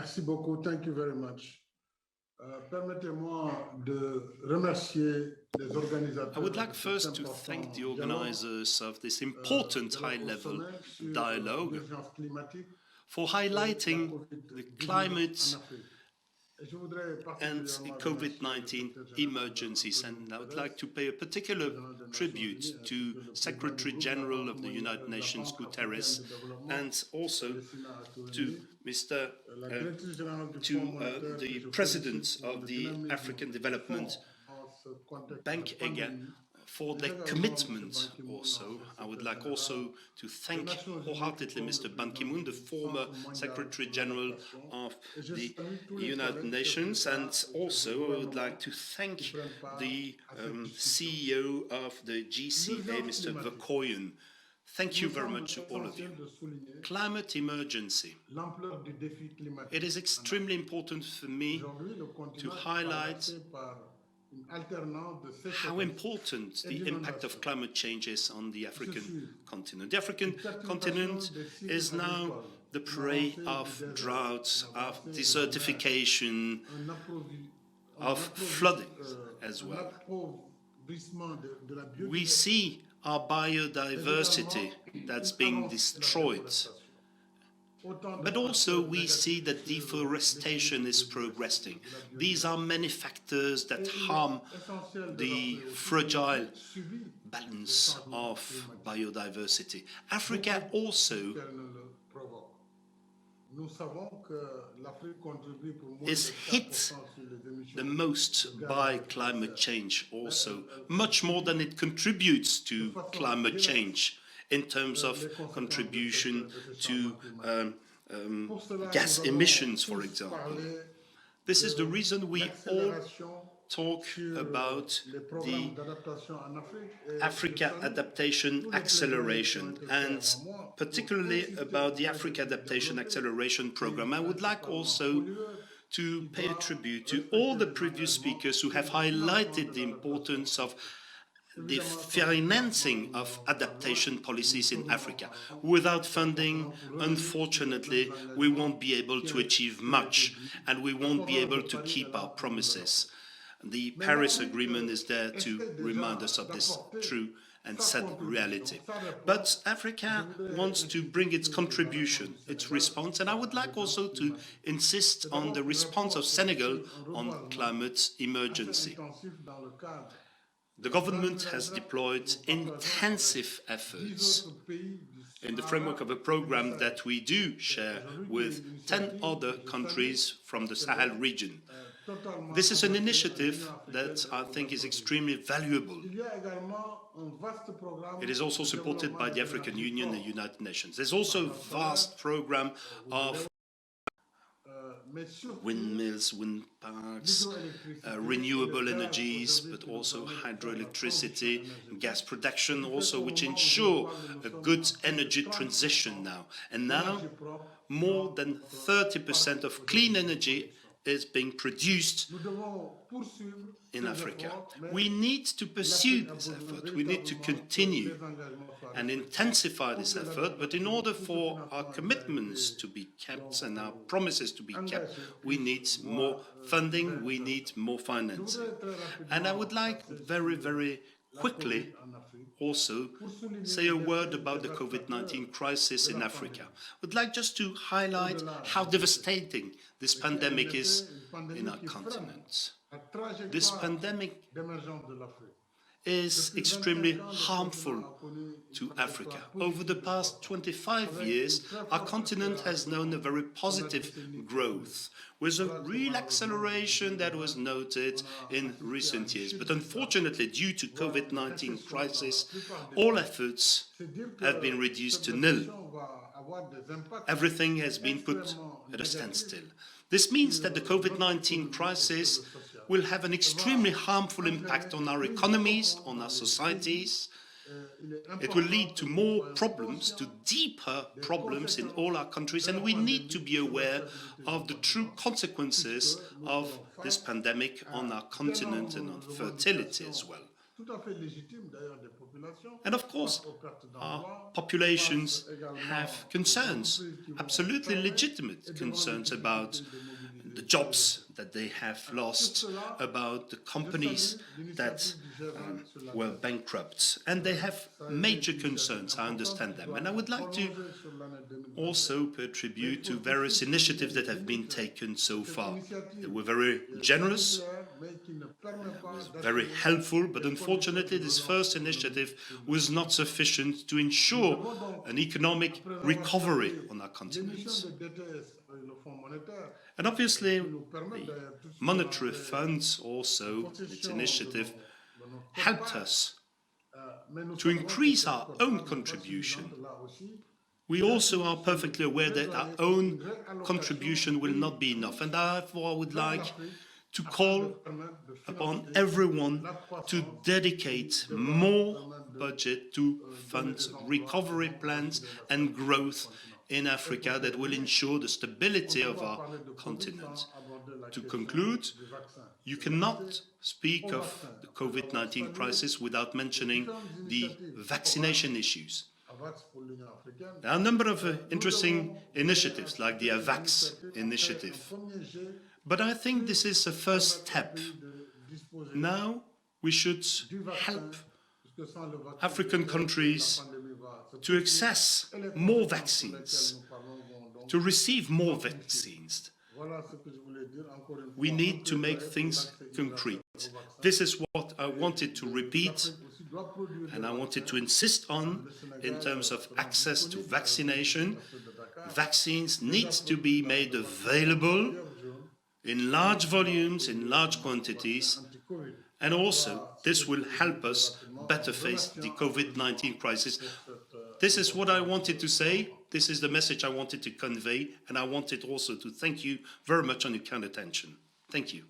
Merci beaucoup. Thank you very much. Permettez-moi de remercier les organisateurs. I would like first to thank the organizers of this important high-level dialogue for highlighting the climate and COVID-19 emergencies. And I would like to pay a particular tribute to Secretary General of the United Nations, Guterres, and also to the President of the African Development Bank again, for their commitment also. I would like also to thank wholeheartedly Mr. Ban Ki-moon, the former Secretary General of the United Nations, and also I would like to thank the CEO of the GCA, Mr. Verkooyen. Thank you very much to all of you. Climate emergency. It is extremely important for me to highlight how important the impact of climate change is on the African continent. The African continent is now the prey of droughts, of desertification, of flooding as well. We see our biodiversity that's being destroyed. But also we see that deforestation is progressing. These are many factors that harm the fragile balance of biodiversity. Africa also is hit the most by climate change also, much more than it contributes to climate change in terms of contribution to gas emissions, for example. This is the reason we all talk about the Africa Adaptation Acceleration, and particularly about the Africa Adaptation Acceleration Program. I would like also to pay a tribute to all the previous speakers who have highlighted the importance of the financing of adaptation policies in Africa. Without funding, unfortunately, we won't be able to achieve much, and we won't be able to keep our promises. The Paris Agreement is there to remind us of this true and sad reality. But Africa wants to bring its contribution, its response, and I would like also to insist on the response of Senegal on climate emergency. The government has deployed intensive efforts in the framework of a program that we do share with 10 other countries from the Sahel region. This is an initiative that I think is extremely valuable. It is also supported by the African Union and the United Nations. There's also a vast program of windmills, wind parks, renewable energies, but also hydroelectricity, gas production also, which ensure a good energy transition now. And now, more than 30% of clean energy is being produced in Africa. We need to pursue this effort. We need to continue and intensify this effort, but in order for our commitments to be kept and our promises to be kept, we need more funding, we need more financing. And I would like very, very quickly also say a word about the COVID-19 crisis in Africa. I would like just to highlight how devastating this pandemic is in our continent. This pandemic is extremely harmful to Africa. Over the past 25 years, our continent has known a very positive growth, with a real acceleration that was noted in recent years. But unfortunately, due to COVID-19 crisis, all efforts have been reduced to nil. Everything has been put at a standstill. This means that the COVID-19 crisis will have an extremely harmful impact on our economies, on our societies. It will lead to more problems, to deeper problems in all our countries, and we need to be aware of the true consequences of this pandemic on our continent and on fertility as well. tout à fait légitime d'ailleurs des populations. And of course, face aux pertes our d'emploi, populations face également have aux concerns, entreprises qui vont absolutely fermer, legitimate et devant concerns les about difficultés de mobiliser the jobs that they have sur lost, cela, about the je companies salue that l'initiative du G20 sur la were dette. bankrupt. And they have Ça a été major une initiative concerns, I understand importante qui them. doit And I would like to prolonger sur l'année 2022. also pay tribute to various initiatives that have been taken so far. They were very generous, Mais qui ne permet pas very d'assurer helpful, but des unfortunately this first initiative was not sufficient to ensure an economic recovery on our continent. l'émission de DTS avec le Fonds monétaire And obviously, qui nous permet the d'ailleurs tous monetary funds also, its initiative, helped us to increase our own contribution. We also are perfectly aware that our own contribution will not be enough, and therefore I would like to call upon everyone to dedicate more budget to fund recovery plans and growth in Africa that will ensure the stability of our continent. To conclude, you cannot speak of the COVID-19 crisis without mentioning the vaccination issues. There are a number of interesting initiatives, like the AVAX initiative. But I think this is a first step. Now we should help African countries to access more vaccines, to receive more vaccines. We need to make things concrete. This is what I wanted to repeat, and I wanted to insist on in terms of access to vaccination. Vaccines need to be made available in large volumes, in large quantities, and also this will help us better face the COVID-19 crisis. This is what I wanted to say, this is the message I wanted to convey, and I wanted also to thank you very much on your kind attention. Thank you.